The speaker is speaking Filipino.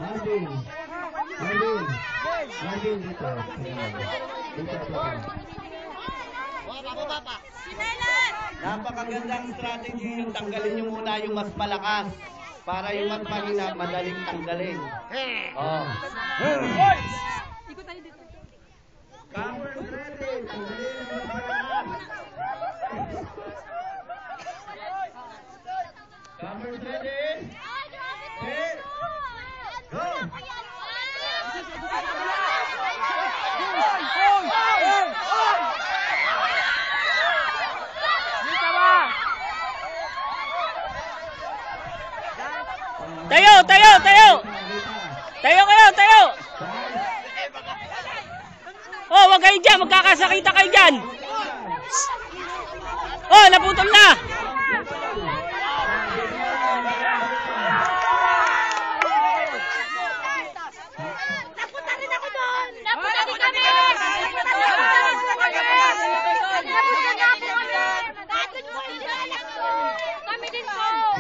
Alvin. Alvin. Alvin dito. Napakagandang strategy yung tanggalin nyo muna yung mas malakas para yung mas mahina madaling tanggalin. Oh. Ikot tayo dito. Camera ready. Tanggalin yung mas malakas. Camera ready. Set. Go. Tayo, tayo, tayo! Tayo kayo, tayo! Oh, wag kayo dyan, magkakasakita kayo dyan! Oh, naputol na!